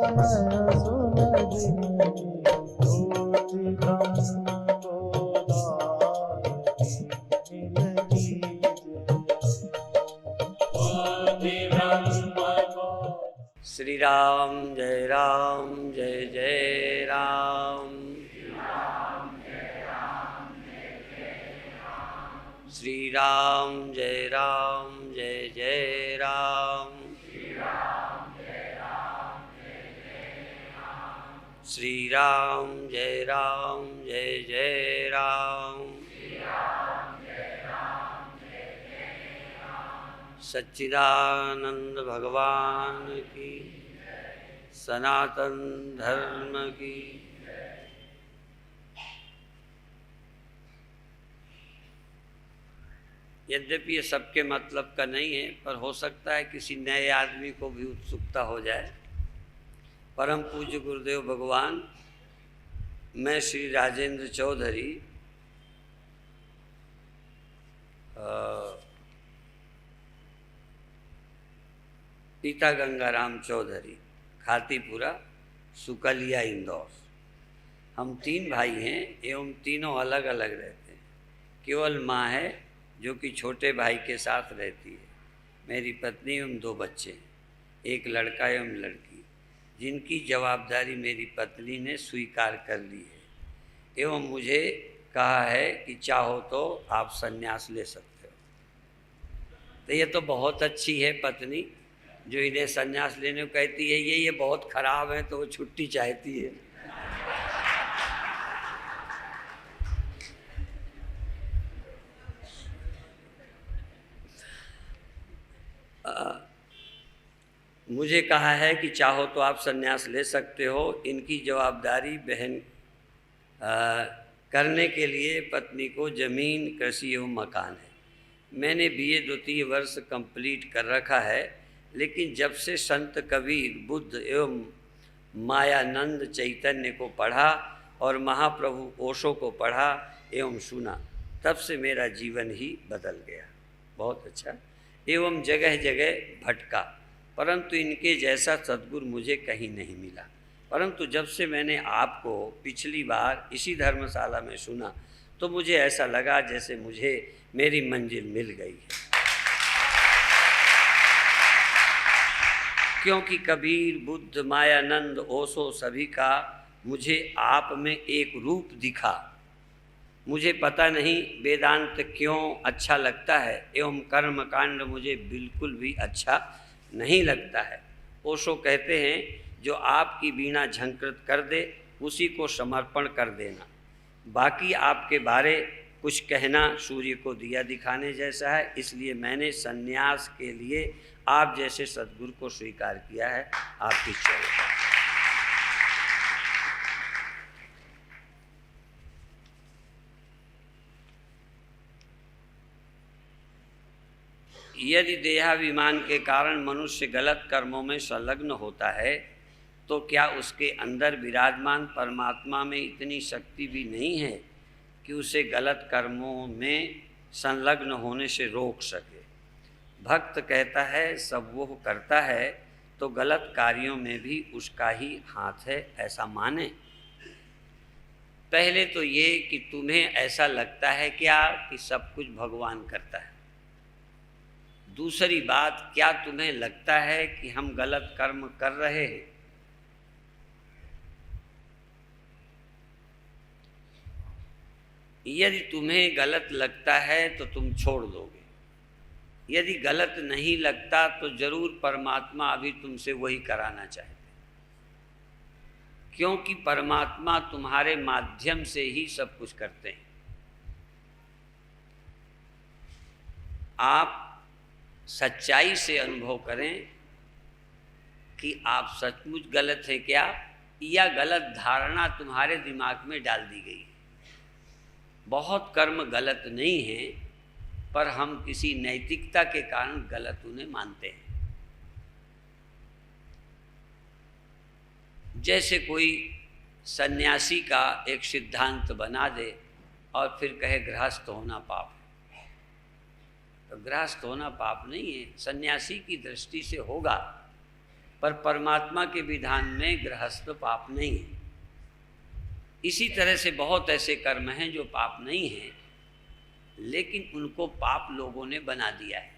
नयन सुन जिनकी ज्योति ब्रह्म गोदारती मिल श्री राम जय जय राम। श्री राम जय जय राम। श्री राम जय जय राम। सच्चिदानंद भगवान की, सनातन धर्म की। यद्यपि ये सबके मतलब का नहीं है, पर हो सकता है किसी नए आदमी को भी उत्सुकता हो जाए। परम पूज्य गुरुदेव भगवान, मैं श्री राजेंद्र चौधरी पिता गंगाराम चौधरी, खातीपुरा, सुकलिया, इंदौर। हम 3 भाई हैं एवं तीनों अलग अलग रहते हैं। केवल माँ है जो कि छोटे भाई के साथ रहती है। मेरी पत्नी एवं 2 बच्चे हैं, एक लड़का एवं लड़की, जिनकी जवाबदारी मेरी पत्नी ने स्वीकार कर ली है एवं मुझे कहा है कि चाहो तो आप संन्यास ले सकते हो। तो ये तो बहुत अच्छी है पत्नी जो इन्हें संन्यास लेने को कहती है। ये बहुत खराब है तो वो छुट्टी चाहती है। मुझे कहा है कि चाहो तो आप संन्यास ले सकते हो। इनकी जवाबदारी बहन करने के लिए पत्नी को जमीन, कृषि एवं मकान है। मैंने BA द्वितीय वर्ष कंप्लीट कर रखा है, लेकिन जब से संत कबीर, बुद्ध एवं मायानंद चैतन्य को पढ़ा और महाप्रभु ओशो को पढ़ा एवं सुना, तब से मेरा जीवन ही बदल गया। बहुत अच्छा। एवं जगह जगह भटका, परंतु इनके जैसा सद्गुरु मुझे कहीं नहीं मिला। परंतु जब से मैंने आपको पिछली बार इसी धर्मशाला में सुना तो मुझे ऐसा लगा जैसे मुझे मेरी मंजिल मिल गई है। क्योंकि कबीर, बुद्ध, मायानंद, ओशो सभी का मुझे आप में एक रूप दिखा। मुझे पता नहीं वेदांत क्यों अच्छा लगता है एवं कर्मकांड मुझे बिल्कुल भी अच्छा नहीं लगता है। ओशो कहते हैं, जो आपकी वीणा झंकृत कर दे उसी को समर्पण कर देना। बाकी आपके बारे कुछ कहना सूर्य को दिया दिखाने जैसा है। इसलिए मैंने संन्यास के लिए आप जैसे सद्गुरु को स्वीकार किया है। आपकी चरण। यदि देहाभिमान के कारण मनुष्य गलत कर्मों में संलग्न होता है तो क्या उसके अंदर विराजमान परमात्मा में इतनी शक्ति भी नहीं है कि उसे गलत कर्मों में संलग्न होने से रोक सके? भक्त कहता है सब वो करता है तो गलत कार्यों में भी उसका ही हाथ है, ऐसा माने। पहले तो ये कि तुम्हें ऐसा लगता है क्या कि सब कुछ भगवान करता है। दूसरी बात, क्या तुम्हें लगता है कि हम गलत कर्म कर रहे हैं? यदि तुम्हें गलत लगता है तो तुम छोड़ दोगे। यदि गलत नहीं लगता तो जरूर परमात्मा अभी तुमसे वही कराना चाहते, क्योंकि परमात्मा तुम्हारे माध्यम से ही सब कुछ करते हैं। आप सच्चाई से अनुभव करें कि आप सचमुच गलत हैं क्या, या गलत धारणा तुम्हारे दिमाग में डाल दी गई है। बहुत कर्म गलत नहीं हैं, पर हम किसी नैतिकता के कारण गलत उन्हें मानते हैं। जैसे कोई सन्यासी का एक सिद्धांत बना दे और फिर कहे गृहस्थ होना पाप है, तो गृहस्थ होना पाप नहीं है, सन्यासी की दृष्टि से होगा, पर परमात्मा के विधान में गृहस्थ पाप नहीं है। इसी तरह से बहुत ऐसे कर्म हैं जो पाप नहीं हैं, लेकिन उनको पाप लोगों ने बना दिया है।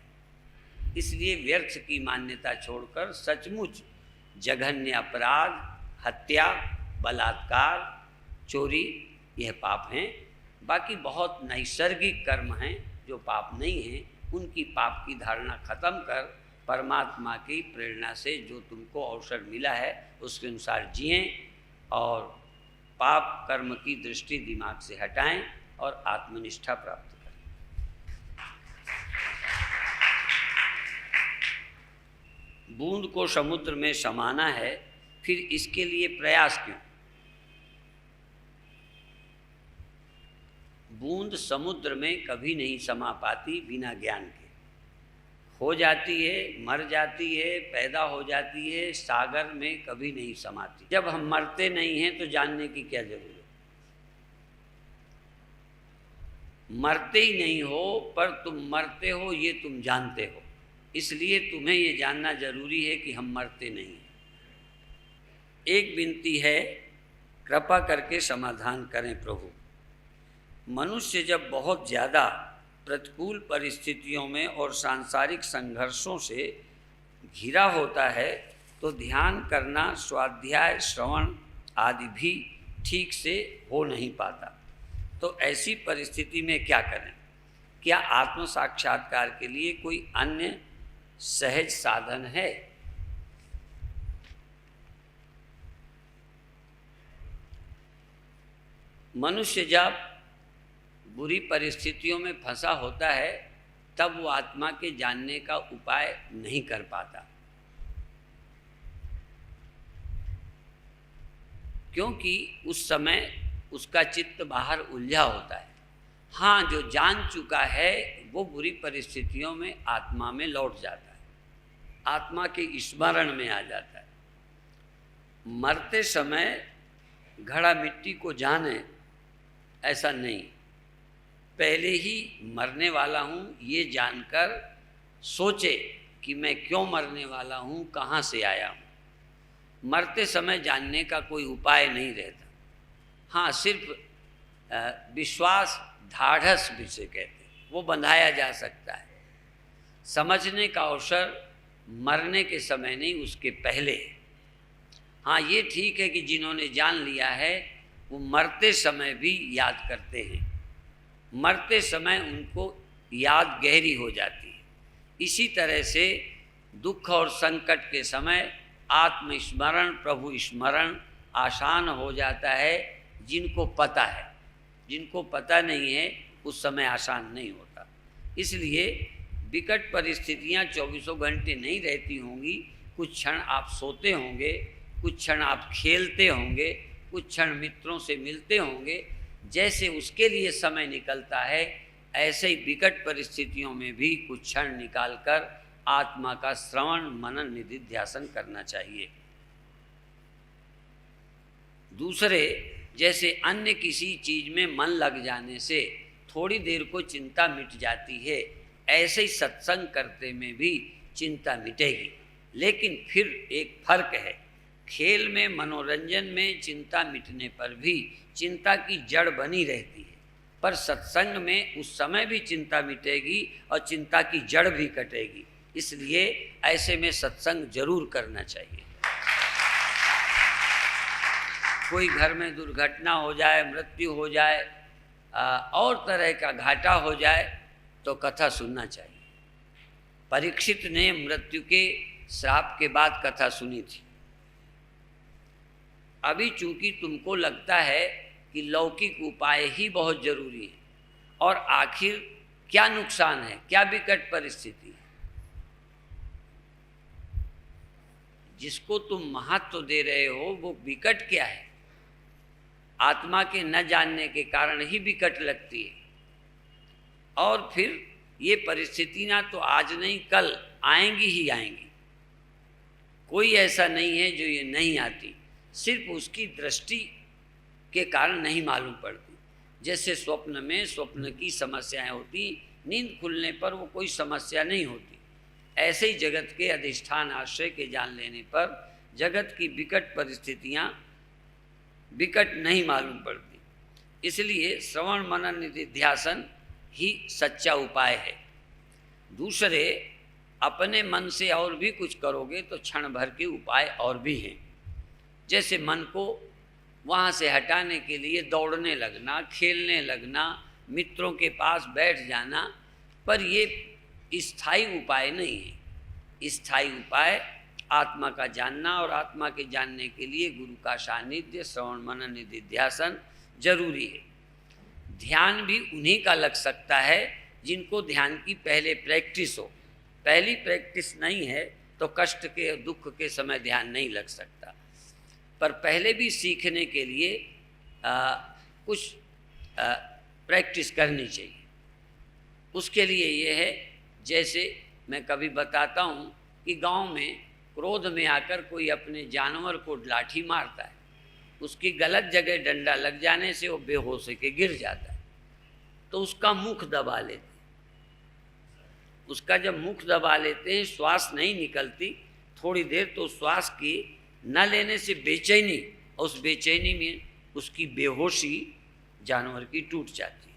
इसलिए व्यर्थ की मान्यता छोड़कर सचमुच जघन्य अपराध, हत्या, बलात्कार, चोरी यह पाप हैं। बाकी बहुत नैसर्गिक कर्म हैं जो पाप नहीं हैं, उनकी पाप की धारणा खत्म कर परमात्मा की प्रेरणा से जो तुमको अवसर मिला है उसके अनुसार जिएं और पाप कर्म की दृष्टि दिमाग से हटाएं और आत्मनिष्ठा प्राप्त करें। बूंद को समुद्र में समाना है, फिर इसके लिए प्रयास क्यों? बूंद समुद्र में कभी नहीं समा पाती बिना ज्ञान के। हो जाती है, मर जाती है, पैदा हो जाती है, सागर में कभी नहीं समाती। जब हम मरते नहीं हैं तो जानने की क्या जरूरत? मरते ही नहीं हो पर तुम मरते हो ये तुम जानते हो, इसलिए तुम्हें ये जानना जरूरी है कि हम मरते नहीं हैं। एक विनती है, कृपा करके समाधान करें प्रभु। मनुष्य जब बहुत ज़्यादा प्रतिकूल परिस्थितियों में और सांसारिक संघर्षों से घिरा होता है तो ध्यान करना, स्वाध्याय, श्रवण आदि भी ठीक से हो नहीं पाता। तो ऐसी परिस्थिति में क्या करें? क्या आत्म साक्षात्कार के लिए कोई अन्य सहज साधन है? मनुष्य जब बुरी परिस्थितियों में फंसा होता है तब वो आत्मा के जानने का उपाय नहीं कर पाता, क्योंकि उस समय उसका चित्त बाहर उलझा होता है। हाँ, जो जान चुका है वो बुरी परिस्थितियों में आत्मा में लौट जाता है, आत्मा के स्मरण में आ जाता है। मरते समय घड़ा मिट्टी को जाने ऐसा नहीं, पहले ही मरने वाला हूँ ये जानकर सोचे कि मैं क्यों मरने वाला हूँ, कहाँ से आया हूँ। मरते समय जानने का कोई उपाय नहीं रहता। हाँ, सिर्फ विश्वास, ढाढ़स जिसे कहते हैं, वो बंधाया जा सकता है। समझने का अवसर मरने के समय नहीं, उसके पहले है। हाँ, ये ठीक है कि जिन्होंने जान लिया है वो मरते समय भी याद करते हैं, मरते समय उनको याद गहरी हो जाती है। इसी तरह से दुख और संकट के समय आत्मस्मरण, प्रभु स्मरण आसान हो जाता है जिनको पता है। जिनको पता नहीं है उस समय आसान नहीं होता। इसलिए विकट परिस्थितियाँ 24 घंटे नहीं रहती होंगी। कुछ क्षण आप सोते होंगे, कुछ क्षण आप खेलते होंगे, कुछ क्षण मित्रों से मिलते होंगे। जैसे उसके लिए समय निकलता है, ऐसे ही विकट परिस्थितियों में भी कुछ क्षण निकालकर आत्मा का श्रवण, मनन, निधिध्यासन करना चाहिए। दूसरे, जैसे अन्य किसी चीज में मन लग जाने से थोड़ी देर को चिंता मिट जाती है, ऐसे ही सत्संग करते में भी चिंता मिटेगी। लेकिन फिर एक फर्क है, खेल में, मनोरंजन में चिंता मिटने पर भी चिंता की जड़ बनी रहती है, पर सत्संग में उस समय भी चिंता मिटेगी और चिंता की जड़ भी कटेगी। इसलिए ऐसे में सत्संग जरूर करना चाहिए। कोई घर में दुर्घटना हो जाए, मृत्यु हो जाए, और तरह का घाटा हो जाए तो कथा सुनना चाहिए। परीक्षित ने मृत्यु के श्राप के बाद कथा सुनी थी। अभी चूंकि तुमको लगता है कि लौकिक उपाय ही बहुत जरूरी है, और आखिर क्या नुकसान है, क्या विकट परिस्थिति है, जिसको तुम महत्व दे रहे हो वो विकट क्या है? आत्मा के न जानने के कारण ही विकट लगती है। और फिर ये परिस्थिति ना तो आज नहीं कल आएंगी ही आएंगी। कोई ऐसा नहीं है जो ये नहीं आती, सिर्फ उसकी दृष्टि के कारण नहीं मालूम पड़ती। जैसे स्वप्न में स्वप्न की समस्याएं होती, नींद खुलने पर वो कोई समस्या नहीं होती। ऐसे ही जगत के अधिष्ठान आश्रय के जान लेने पर जगत की विकट परिस्थितियाँ विकट नहीं मालूम पड़ती। इसलिए श्रवण मनन निधिध्यासन ही सच्चा उपाय है। दूसरे अपने मन से और भी कुछ करोगे तो क्षण भर के उपाय और भी हैं। जैसे मन को वहाँ से हटाने के लिए दौड़ने लगना, खेलने लगना, मित्रों के पास बैठ जाना, पर ये स्थायी उपाय नहीं है। स्थायी उपाय आत्मा का जानना, और आत्मा के जानने के लिए गुरु का सानिध्य, श्रवण मनन निधिध्यासन जरूरी है। ध्यान भी उन्हीं का लग सकता है जिनको ध्यान की पहले प्रैक्टिस हो। पहली प्रैक्टिस नहीं है तो कष्ट के, दुख के समय ध्यान नहीं लग सकता। पर पहले भी सीखने के लिए कुछ प्रैक्टिस करनी चाहिए। उसके लिए ये है, जैसे मैं कभी बताता हूँ कि गांव में क्रोध में आकर कोई अपने जानवर को लाठी मारता है, उसकी गलत जगह डंडा लग जाने से वो बेहोश के गिर जाता है, तो उसका मुख दबा लेते हैं। उसका जब मुख दबा लेते हैं, श्वास नहीं निकलती थोड़ी देर, तो श्वास की न लेने से बेचैनी, और उस बेचैनी में उसकी बेहोशी जानवर की टूट जाती है।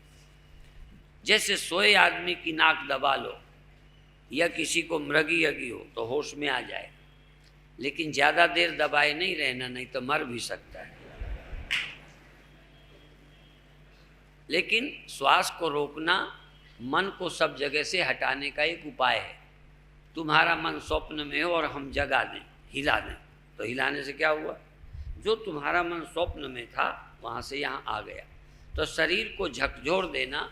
जैसे सोए आदमी की नाक दबा लो या किसी को मृगी यगी हो तो होश में आ जाए, लेकिन ज़्यादा देर दबाए नहीं रहना, नहीं तो मर भी सकता है। लेकिन श्वास को रोकना मन को सब जगह से हटाने का एक उपाय है। तुम्हारा मन स्वप्न में हो और हम जगा दें, हिला दें, तो हिलाने से क्या हुआ? जो तुम्हारा मन स्वप्न में था वहाँ से यहाँ आ गया। तो शरीर को झकझोर देना,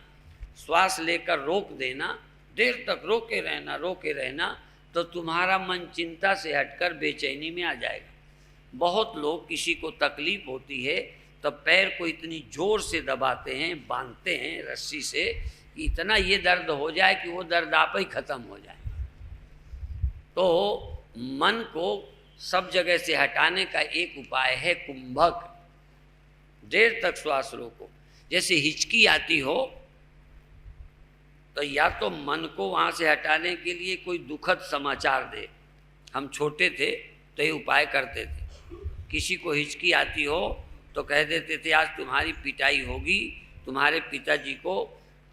श्वास लेकर रोक देना, देर तक रोके रहना, तो तुम्हारा मन चिंता से हटकर बेचैनी में आ जाएगा। बहुत लोग, किसी को तकलीफ होती है तो पैर को इतनी जोर से दबाते हैं, बांधते हैं रस्सी से, कि इतना ये दर्द हो जाए कि वो दर्द आप ही खत्म हो जाए। तो मन को सब जगह से हटाने का एक उपाय है कुंभक। देर तक श्वास रोको। जैसे हिचकी आती हो तो या तो मन को वहाँ से हटाने के लिए कोई दुखद समाचार दे। हम छोटे थे तो ये उपाय करते थे। किसी को हिचकी आती हो तो कह देते थे आज तुम्हारी पिटाई होगी, तुम्हारे पिताजी को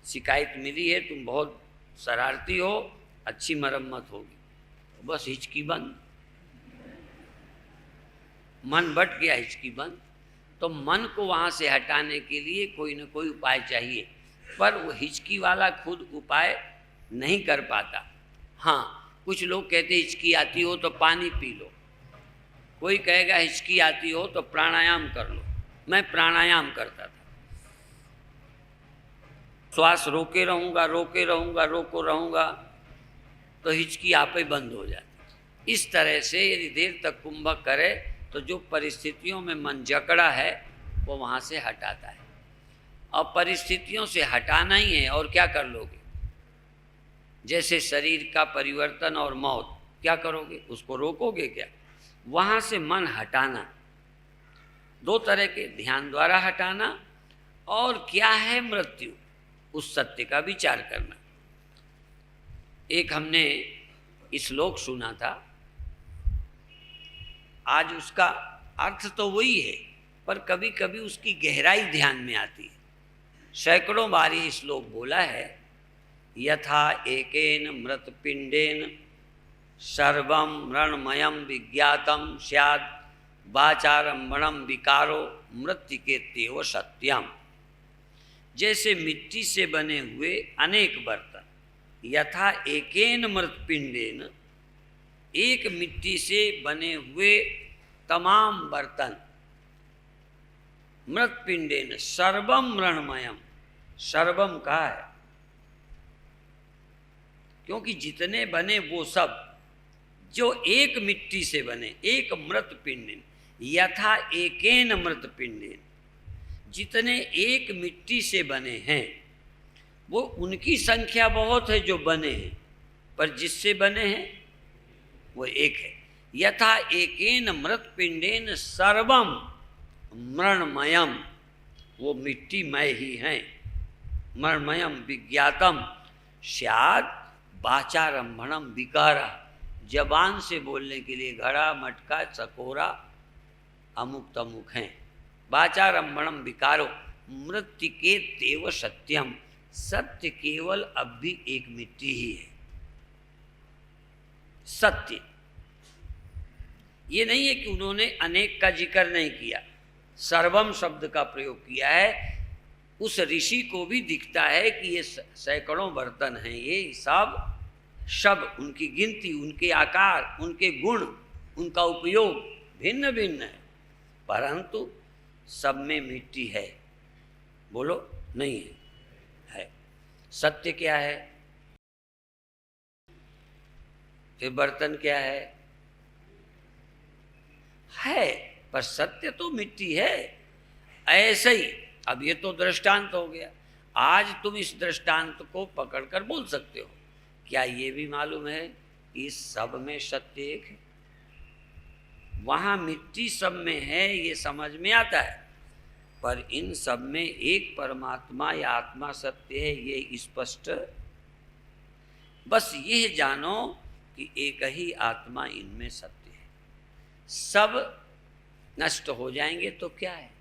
शिकायत मिली है, तुम बहुत शरारती हो, अच्छी मरम्मत होगी। बस हिचकी बंद, मन बट गया, हिचकी बंद। तो मन को वहाँ से हटाने के लिए कोई न कोई उपाय चाहिए, पर वो हिचकी वाला खुद उपाय नहीं कर पाता। हाँ, कुछ लोग कहते हिचकी आती हो तो पानी पी लो, कोई कहेगा हिचकी आती हो तो प्राणायाम कर लो। मैं प्राणायाम करता था, श्वास रोके रहूँगा तो हिचकी आप ही बंद हो जाती। इस तरह से यदि देर तक कुंभक करे तो जो परिस्थितियों में मन जकड़ा है वो वहाँ से हटाता है। और परिस्थितियों से हटाना ही है, और क्या कर लोगे? जैसे शरीर का परिवर्तन और मौत, क्या करोगे? उसको रोकोगे क्या? वहाँ से मन हटाना दो तरह के, ध्यान द्वारा हटाना, और क्या है मृत्यु, उस सत्य का विचार करना। एक हमने श्लोक सुना था, आज उसका अर्थ तो वही है, पर कभी कभी उसकी गहराई ध्यान में आती है। सैकड़ों बार ये श्लोक बोला है, यथा एकेन मृतपिंडेन सर्वं मृण्मयं विज्ञातम स्यात् वाचारंभणं विकारो मृत्तिकेत्येव सत्यम। जैसे मिट्टी से बने हुए अनेक बर्तन, यथा एकेन मृतपिंडेन, एक मिट्टी से बने हुए तमाम बर्तन, मृतपिंडेन सर्वम मृण्मयम, सर्वम कहा है क्योंकि जितने बने वो सब जो एक मिट्टी से बने, एक मृतपिंडेन, यथा एकेन मृतपिंडेन, जितने एक मिट्टी से बने हैं वो उनकी संख्या बहुत है जो बने हैं, पर जिससे बने हैं वो एक है। यथा एकेन मृतपिंडेन सर्वम मृण्मयम, वो मिट्टीमय ही हैं। मृण्मयम विज्ञातम स्यात् वाचारंभणम विकारा, जबान से बोलने के लिए घड़ा, मटका, चकोरा, अमुक तमुक हैं। वाचारंभणम विकारो मृत्तिके तेव सत्यम, सत्य केवल अब भी एक मिट्टी ही है। सत्य ये नहीं है कि उन्होंने अनेक का जिक्र नहीं किया, सर्वम शब्द का प्रयोग किया है। उस ऋषि को भी दिखता है कि ये सैकड़ों बर्तन हैं, ये सब उनकी गिनती, उनके आकार, उनके गुण, उनका उपयोग भिन्न भिन्न है, परंतु सब में मिट्टी है। बोलो नहीं है। सत्य क्या है? फिर बर्तन क्या है? पर सत्य तो मिट्टी है। ऐसे ही अब ये तो दृष्टांत हो गया। आज तुम इस दृष्टांत को पकड़कर बोल सकते हो, क्या ये भी मालूम है इस सब में सत्य एक है? वहां मिट्टी सब में है, ये समझ में आता है, पर इन सब में एक परमात्मा या आत्मा सत्य है, ये स्पष्ट। बस ये जानो कि एक ही आत्मा इनमें सत्य है। सब नष्ट हो जाएंगे तो क्या है?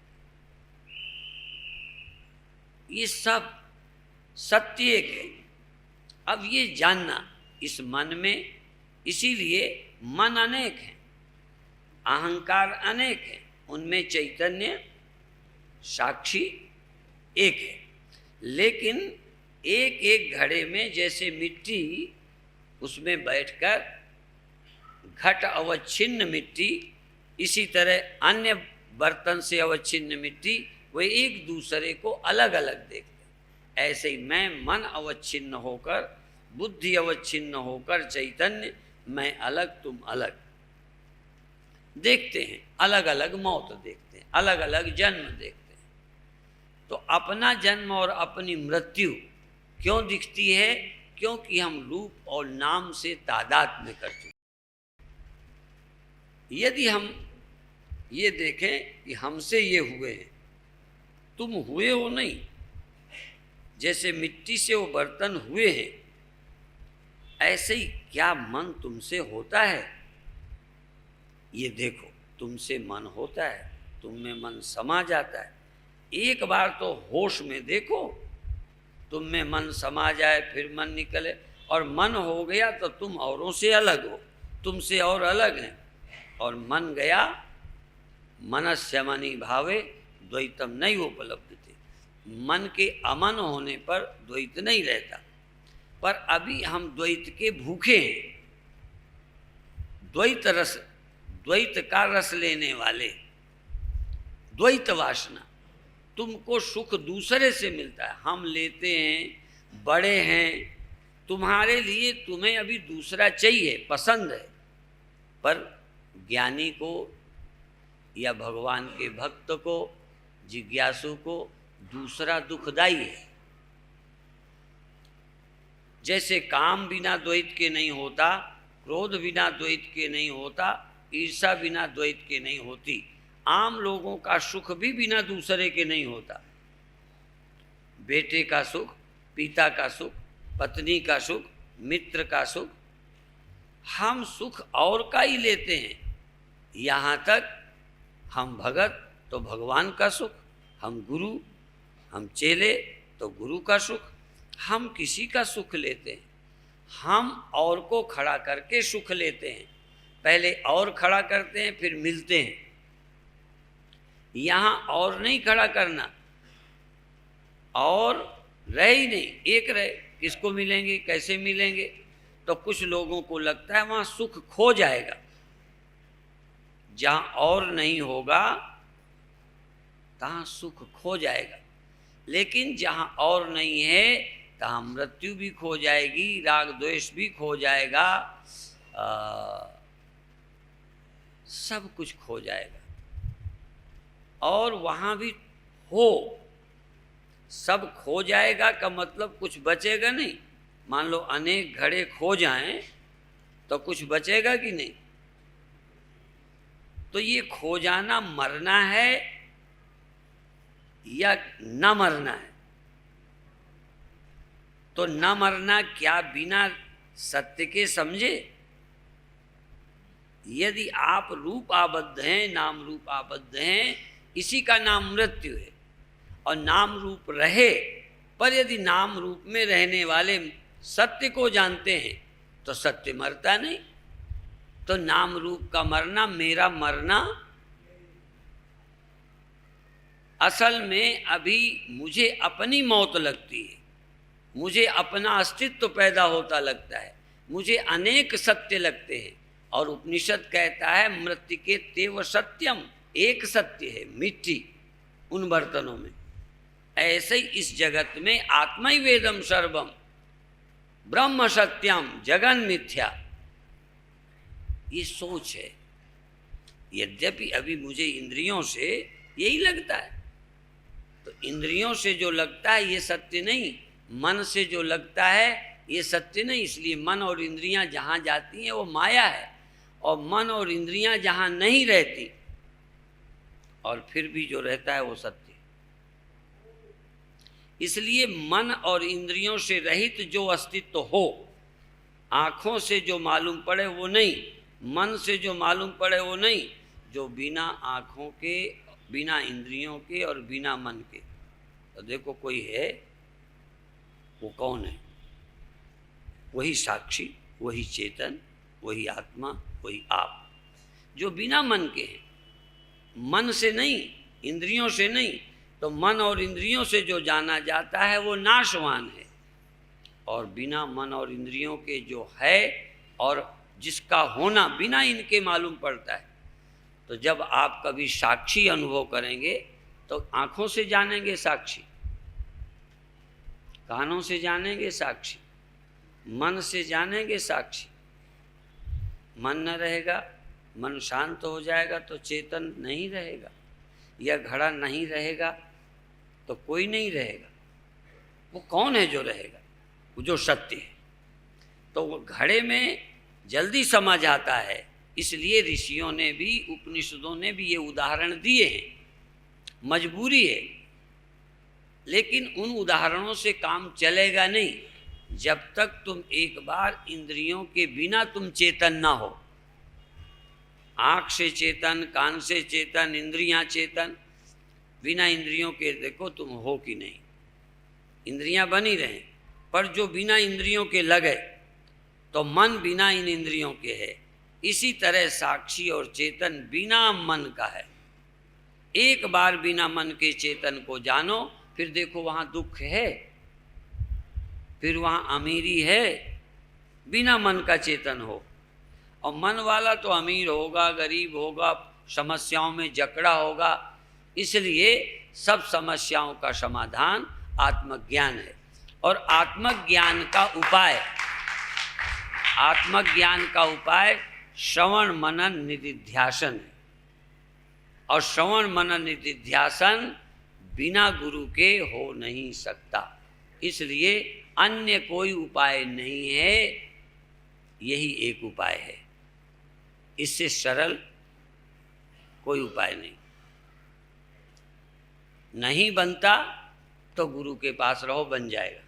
ये सब सत्य एक है। अब ये जानना इस मन में, इसीलिए मन अनेक है, अहंकार अनेक है, उनमें चैतन्य साक्षी एक है। लेकिन एक एक घड़े में जैसे मिट्टी, उसमें बैठकर घट अवच्छिन्न मिट्टी, इसी तरह अन्य बर्तन से अवच्छिन्न मिट्टी, वे एक दूसरे को अलग अलग देखते। ऐसे ही मैं मन अवच्छिन्न होकर, बुद्धि अवच्छिन्न होकर चैतन्य, मैं अलग तुम अलग देखते हैं, अलग अलग मौत देखते हैं, अलग अलग जन्म देखते हैं। तो अपना जन्म और अपनी मृत्यु क्यों दिखती है? क्योंकि हम रूप और नाम से तादाद में कर चुके। यदि हम ये देखें कि हमसे ये हुए हैं, तुम हुए हो नहीं, जैसे मिट्टी से वो बर्तन हुए हैं, ऐसे ही क्या मन तुमसे होता है? ये देखो, तुमसे मन होता है, तुम में मन समा जाता है। एक बार तो होश में देखो, तुम में मन समा जाए, फिर मन निकले, और मन हो गया तो तुम औरों से अलग हो, तुमसे और अलग हैं। और मन गया, मनस्य मनि भावे द्वैतम नहीं उपलब्ध थे। मन के अमन होने पर द्वैत नहीं रहता, पर अभी हम द्वैत के भूखे हैं। द्वैत का रस लेने वाले, द्वैत वासना। तुमको सुख दूसरे से मिलता है, हम लेते हैं, बड़े हैं, तुम्हारे लिए तुम्हें अभी दूसरा चाहिए, पसंद है। पर ज्ञानी को या भगवान के भक्त को, जिज्ञासु को दूसरा दुखदाई है। जैसे काम बिना द्वैत के नहीं होता, क्रोध बिना द्वैत के नहीं होता, ईर्षा बिना द्वैत के नहीं होती, आम लोगों का सुख भी बिना दूसरे के नहीं होता। बेटे का सुख, पिता का सुख, पत्नी का सुख, मित्र का सुख, हम सुख और का ही लेते हैं। यहाँ तक हम भगत तो भगवान का सुख, हम गुरु, हम चेले तो गुरु का सुख, हम किसी का सुख लेते हैं। हम और को खड़ा करके सुख लेते हैं, पहले और खड़ा करते हैं, फिर मिलते हैं। यहाँ और नहीं खड़ा करना, और रहे ही नहीं, एक रहे, किसको मिलेंगे, कैसे मिलेंगे? तो कुछ लोगों को लगता है वहाँ सुख खो जाएगा। जहाँ और नहीं होगा तहाँ सुख खो जाएगा, लेकिन जहाँ और नहीं है तहाँ मृत्यु भी खो जाएगी, राग द्वेष भी खो जाएगा, सब कुछ खो जाएगा। और वहाँ भी हो, सब खो जाएगा का मतलब कुछ बचेगा नहीं। मान लो अनेक घड़े खो जाएं तो कुछ बचेगा कि नहीं? तो ये खो जाना मरना है या न मरना है? तो न मरना क्या बिना सत्य के समझे। यदि आप रूप आबद्ध हैं, नाम रूप आबद्ध हैं, इसी का नाम मृत्यु है। और नाम रूप रहे, पर यदि नाम रूप में रहने वाले सत्य को जानते हैं तो सत्य मरता नहीं। तो नाम रूप का मरना, मेरा मरना, असल में अभी मुझे अपनी मौत लगती है, मुझे अपना अस्तित्व पैदा होता लगता है, मुझे अनेक सत्य लगते हैं। और उपनिषद कहता है मृत्तिके तेव सत्यम, एक सत्य है मिट्टी उन बर्तनों में। ऐसे ही इस जगत में आत्मा ही वेदम सर्वम, ब्रह्म सत्यम, जगन मिथ्या, ये सोच है। यद्यपि अभी मुझे इंद्रियों से यही लगता है, तो इंद्रियों से जो लगता है ये सत्य नहीं, मन से जो लगता है ये सत्य नहीं। इसलिए मन और इंद्रियां जहाँ जाती हैं वो माया है, और मन और इंद्रियां जहाँ नहीं रहती और फिर भी जो रहता है वो सत्य। इसलिए मन और इंद्रियों से रहित जो अस्तित्व हो, आँखों से जो मालूम पड़े वो नहीं, मन से जो मालूम पड़े वो नहीं, जो बिना आँखों के, बिना इंद्रियों के और बिना मन के। तो देखो कोई है, वो कौन है? वही साक्षी, वही चेतन, वही आत्मा, वही आप, जो बिना मन के हैं, मन से नहीं, इंद्रियों से नहीं। तो मन और इंद्रियों से जो जाना जाता है वो नाशवान है, और बिना मन और इंद्रियों के जो है और जिसका होना बिना इनके मालूम पड़ता है। तो जब आप कभी साक्षी अनुभव करेंगे तो आँखों से जानेंगे साक्षी, कानों से जानेंगे साक्षी, मन से जानेंगे साक्षी। मन न रहेगा, मन शांत हो जाएगा तो चेतन नहीं रहेगा, या घड़ा नहीं रहेगा तो कोई नहीं रहेगा। वो कौन है जो रहेगा? वो जो सत्य है। तो वो घड़े में जल्दी समझ आता है, इसलिए ऋषियों ने भी, उपनिषदों ने भी ये उदाहरण दिए हैं। मजबूरी है, लेकिन उन उदाहरणों से काम चलेगा नहीं जब तक तुम एक बार इंद्रियों के बिना तुम चेतन ना हो। आँख से चेतन, कान से चेतन, इंद्रियां चेतन, बिना इंद्रियों के देखो तुम हो कि नहीं। इंद्रियां बनी रहें, पर जो बिना इंद्रियों के लगे तो मन बिना इन इंद्रियों के है। इसी तरह साक्षी और चेतन बिना मन का है। एक बार बिना मन के चेतन को जानो, फिर देखो वहाँ दुख है, फिर वहाँ अमीरी है, बिना मन का चेतन हो। और मन वाला तो अमीर होगा, गरीब होगा, समस्याओं में जकड़ा होगा। इसलिए सब समस्याओं का समाधान आत्मज्ञान है। और आत्मज्ञान का उपाय श्रवण मनन निधिध्यासन है। और श्रवण मनन निधिध्यासन बिना गुरु के हो नहीं सकता। इसलिए अन्य कोई उपाय नहीं है, यही एक उपाय है। इससे सरल कोई उपाय नहीं बनता तो गुरु के पास रहो, बन जाएगा।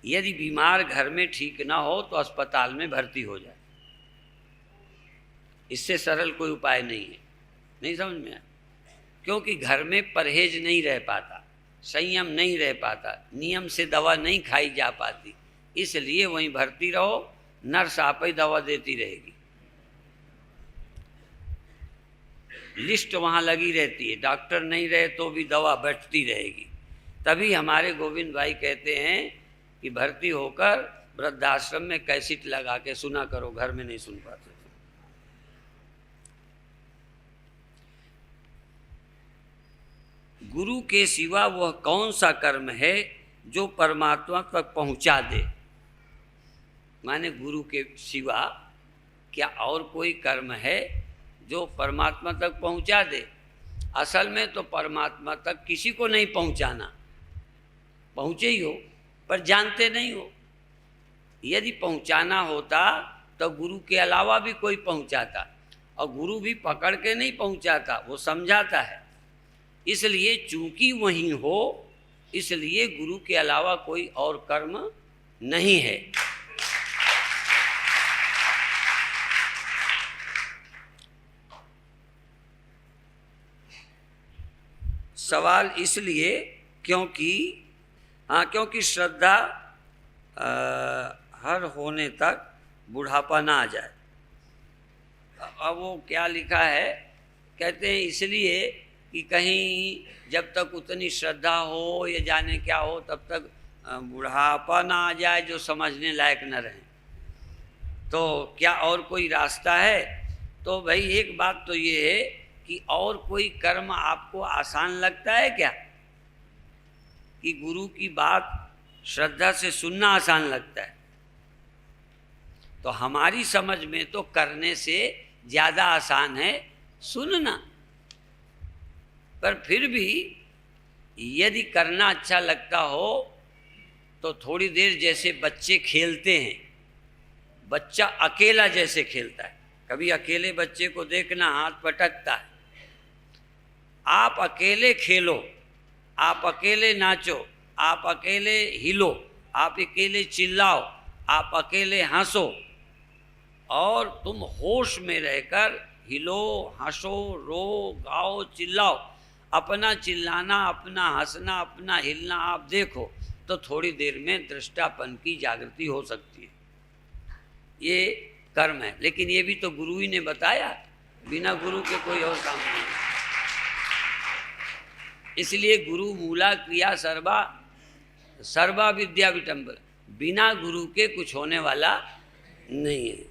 यदि बीमार घर में ठीक ना हो तो अस्पताल में भर्ती हो जाए, इससे सरल कोई उपाय नहीं है। नहीं समझ में आया? क्योंकि घर में परहेज नहीं रह पाता, संयम नहीं रह पाता, नियम से दवा नहीं खाई जा पाती, इसलिए वहीं भर्ती रहो, नर्स आप ही दवा देती रहेगी, लिस्ट वहाँ लगी रहती है, डॉक्टर नहीं रहे तो भी दवा बैठती रहेगी। तभी हमारे गोविंद भाई कहते हैं कि भर्ती होकर वृद्धाश्रम में कैसेट लगा के सुना करो, घर में नहीं सुन पाते। गुरु के सिवा वह कौन सा कर्म है जो परमात्मा तक पहुंचा दे? माने गुरु के सिवा क्या और कोई कर्म है जो परमात्मा तक पहुंचा दे? असल में तो परमात्मा तक किसी को नहीं पहुंचाना, पहुंचे ही हो पर जानते नहीं हो। यदि पहुंचाना होता तो गुरु के अलावा भी कोई पहुंचाता, और गुरु भी पकड़ के नहीं पहुंचाता, वो समझाता है। इसलिए चूंकि वही हो, इसलिए गुरु के अलावा कोई और कर्म नहीं है। सवाल इसलिए क्योंकि श्रद्धा हर होने तक बुढ़ापा ना आ जाए। अब वो क्या लिखा है, कहते हैं इसलिए कि कहीं जब तक उतनी श्रद्धा हो या जाने क्या हो तब तक बुढ़ापा ना आ जाए जो समझने लायक न रहे। तो क्या और कोई रास्ता है? तो भाई एक बात तो ये है कि और कोई कर्म आपको आसान लगता है क्या? कि गुरु की बात श्रद्धा से सुनना आसान लगता है? तो हमारी समझ में तो करने से ज़्यादा आसान है सुनना। पर फिर भी यदि करना अच्छा लगता हो तो थोड़ी देर, जैसे बच्चे खेलते हैं, बच्चा अकेला जैसे खेलता है, कभी अकेले बच्चे को देखना हाथ पटकता है। आप अकेले खेलो, आप अकेले नाचो, आप अकेले हिलो, आप अकेले चिल्लाओ, आप अकेले हंसो और तुम होश में रहकर हिलो, हंसो, रो, गाओ, चिल्लाओ, अपना चिल्लाना, अपना हंसना, अपना हिलना आप देखो तो थोड़ी देर में दृष्टापन की जागृति हो सकती है। ये कर्म है, लेकिन ये भी तो गुरु ही ने बताया, बिना गुरु के कोई और काम नहीं। इसलिए गुरु मूला क्रिया सर्वा विद्या विटंबन, बिना गुरु के कुछ होने वाला नहीं है।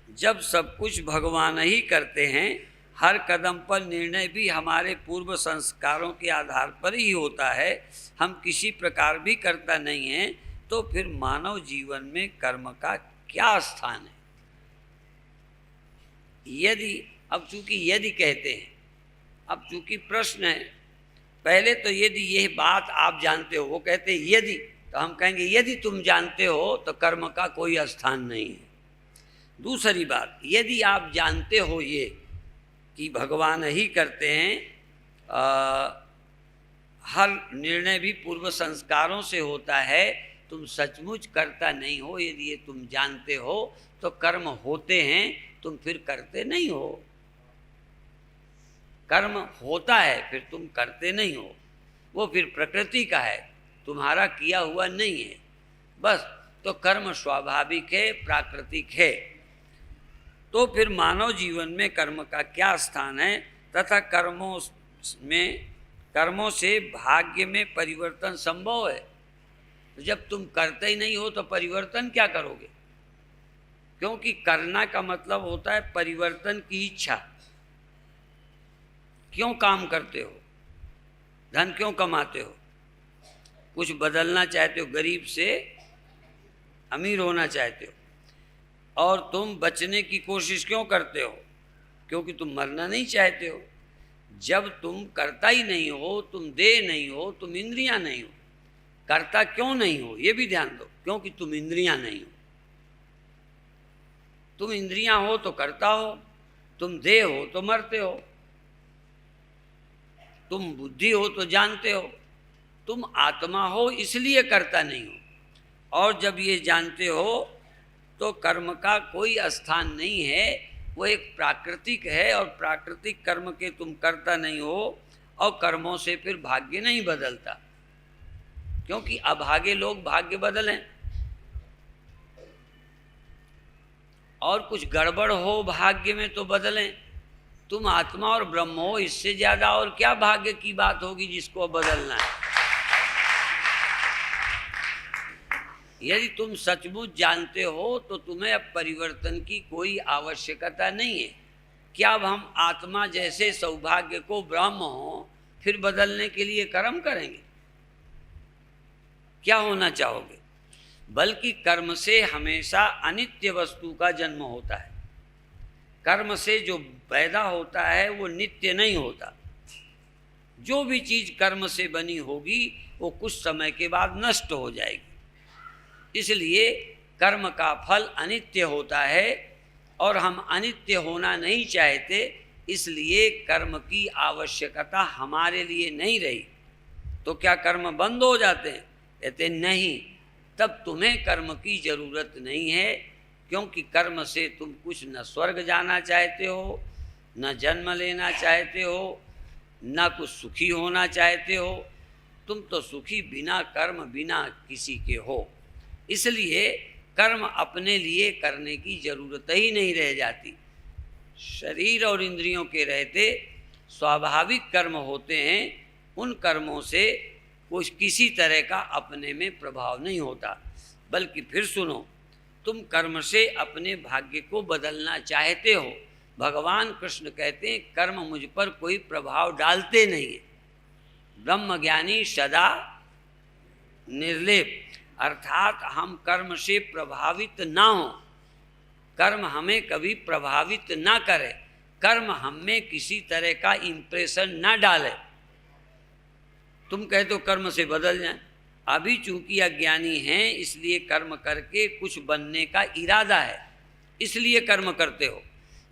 जब सब कुछ भगवान ही करते हैं, हर कदम पर निर्णय भी हमारे पूर्व संस्कारों के आधार पर ही होता है, हम किसी प्रकार भी करता नहीं है, तो फिर मानव जीवन में कर्म का क्या स्थान है? यदि, अब चूंकि यदि कहते हैं, अब चूंकि प्रश्न है, पहले तो यदि यह बात आप जानते हो, वो कहते हैं यदि, तो हम कहेंगे यदि तुम जानते हो तो कर्म का कोई स्थान नहीं है। दूसरी बात, यदि आप जानते हो ये कि भगवान ही करते हैं, हर निर्णय भी पूर्व संस्कारों से होता है, तुम सचमुच करता नहीं हो, यदि ये तुम जानते हो तो कर्म होते हैं, तुम फिर करते नहीं हो। कर्म होता है फिर तुम करते नहीं हो, वो फिर प्रकृति का है, तुम्हारा किया हुआ नहीं है बस। तो कर्म स्वाभाविक है, प्राकृतिक है। तो फिर मानव जीवन में कर्म का क्या स्थान है तथा कर्मों से भाग्य में परिवर्तन संभव है? तो जब तुम करते ही नहीं हो तो परिवर्तन क्या करोगे? क्योंकि करना का मतलब होता है परिवर्तन की इच्छा। क्यों काम करते हो? धन क्यों कमाते हो? कुछ बदलना चाहते हो, गरीब से अमीर होना चाहते हो। और तुम बचने की कोशिश क्यों करते हो? क्योंकि तुम मरना नहीं चाहते हो। जब तुम करता ही नहीं हो, तुम देह नहीं हो, तुम इंद्रियां नहीं हो, करता क्यों नहीं हो ये भी ध्यान दो, क्योंकि तुम इंद्रियां नहीं हो। तुम इंद्रियां हो तो करता हो, तुम देह हो तो मरते हो, तुम बुद्धि हो तो जानते हो, तुम आत्मा हो इसलिए करता नहीं हो। और जब ये जानते हो तो कर्म का कोई स्थान नहीं है, वो एक प्राकृतिक है, और प्राकृतिक कर्म के तुम करता नहीं हो, और कर्मों से फिर भाग्य नहीं बदलता। क्योंकि अभागे लोग भाग्य बदलें, और कुछ गड़बड़ हो भाग्य में तो बदलें। तुम आत्मा और ब्रह्म हो, इससे ज्यादा और क्या भाग्य की बात होगी जिसको बदलना है? यदि तुम सचमुच जानते हो तो तुम्हें अब परिवर्तन की कोई आवश्यकता नहीं है। क्या अब हम आत्मा जैसे सौभाग्य को ब्रह्म हो फिर बदलने के लिए कर्म करेंगे? क्या होना चाहोगे? बल्कि कर्म से हमेशा अनित्य वस्तु का जन्म होता है। कर्म से जो पैदा होता है वो नित्य नहीं होता। जो भी चीज कर्म से बनी होगी वो कुछ समय के बाद नष्ट हो जाएगी। इसलिए कर्म का फल अनित्य होता है, और हम अनित्य होना नहीं चाहते, इसलिए कर्म की आवश्यकता हमारे लिए नहीं रही। तो क्या कर्म बंद हो जाते हैं? कहते नहीं, तब तुम्हें कर्म की जरूरत नहीं है, क्योंकि कर्म से तुम कुछ न स्वर्ग जाना चाहते हो, न जन्म लेना चाहते हो, न कुछ सुखी होना चाहते हो। तुम तो सुखी बिना कर्म बिना किसी के हो। इसलिए कर्म अपने लिए करने की जरूरत ही नहीं रह जाती। शरीर और इंद्रियों के रहते स्वाभाविक कर्म होते हैं, उन कर्मों से कुछ किसी तरह का अपने में प्रभाव नहीं होता। बल्कि फिर सुनो, तुम कर्म से अपने भाग्य को बदलना चाहते हो। भगवान कृष्ण कहते हैं कर्म मुझ पर कोई प्रभाव डालते नहीं है। ब्रह्मज्ञानी सदा निर्लेप, अर्थात हम कर्म से प्रभावित ना हो, कर्म हमें कभी प्रभावित ना करे, कर्म हमें किसी तरह का इम्प्रेशन ना डाले। तुम कहते हो कर्म से बदल जाए, अभी चूंकि अज्ञानी हैं इसलिए कर्म करके कुछ बनने का इरादा है, इसलिए कर्म करते हो।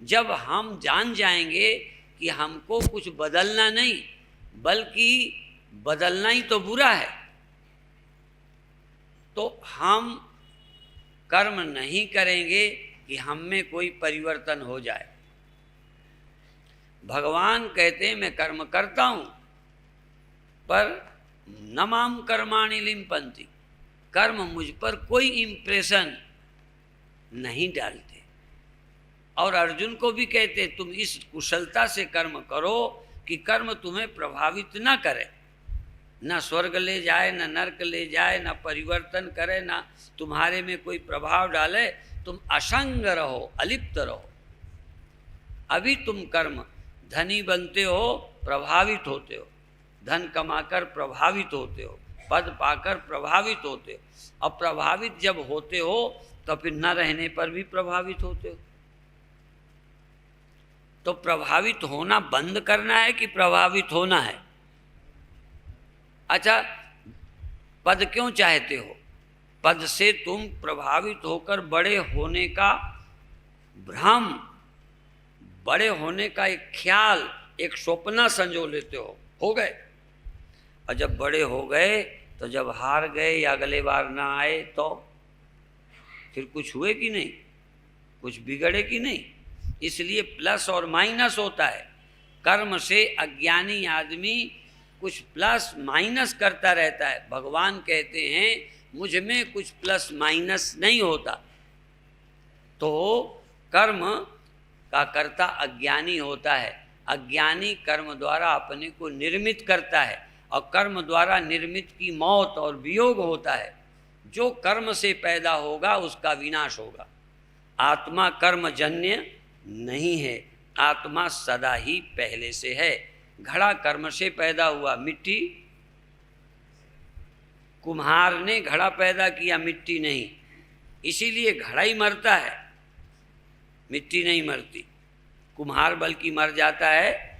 जब हम जान जाएंगे कि हमको कुछ बदलना नहीं बल्कि बदलना ही तो बुरा है, तो हम कर्म नहीं करेंगे कि हम में कोई परिवर्तन हो जाए। भगवान कहते हैं मैं कर्म करता हूँ पर न माम कर्माणि लिम्पन्ति, कर्म मुझ पर कोई इम्प्रेशन नहीं डालते। और अर्जुन को भी कहते तुम इस कुशलता से कर्म करो कि कर्म तुम्हें प्रभावित ना करे, न स्वर्ग ले जाए, न नरक ले जाए, न परिवर्तन करे, न तुम्हारे में कोई प्रभाव डाले। तुम असंग रहो, अलिप्त रहो। अभी तुम कर्म धनी बनते हो, प्रभावित होते हो, धन कमाकर प्रभावित होते हो, पद पाकर प्रभावित होते हो। अब प्रभावित जब होते हो तो फिर न रहने पर भी प्रभावित होते हो। तो प्रभावित होना बंद करना है कि प्रभावित होना है? अच्छा, पद क्यों चाहते हो? पद से तुम प्रभावित होकर बड़े होने का भ्रम, बड़े होने का एक ख्याल, एक स्वप्न संजो लेते हो गए। और जब बड़े हो गए तो जब हार गए या अगले बार ना आए तो फिर कुछ हुए कि नहीं, कुछ बिगड़े कि नहीं? इसलिए प्लस और माइनस होता है। कर्म से अज्ञानी आदमी कुछ प्लस माइनस करता रहता है। भगवान कहते हैं मुझ में कुछ प्लस माइनस नहीं होता। तो कर्म का कर्ता अज्ञानी होता है। अज्ञानी कर्म द्वारा अपने को निर्मित करता है और कर्म द्वारा निर्मित की मौत और वियोग होता है। जो कर्म से पैदा होगा उसका विनाश होगा। आत्मा कर्मजन्य नहीं है, आत्मा सदा ही पहले से है। घड़ा कर्म से पैदा हुआ, मिट्टी, कुम्हार ने घड़ा पैदा किया, मिट्टी नहीं, इसीलिए घड़ा ही मरता है, मिट्टी नहीं मरती। कुम्हार बल्कि मर जाता है,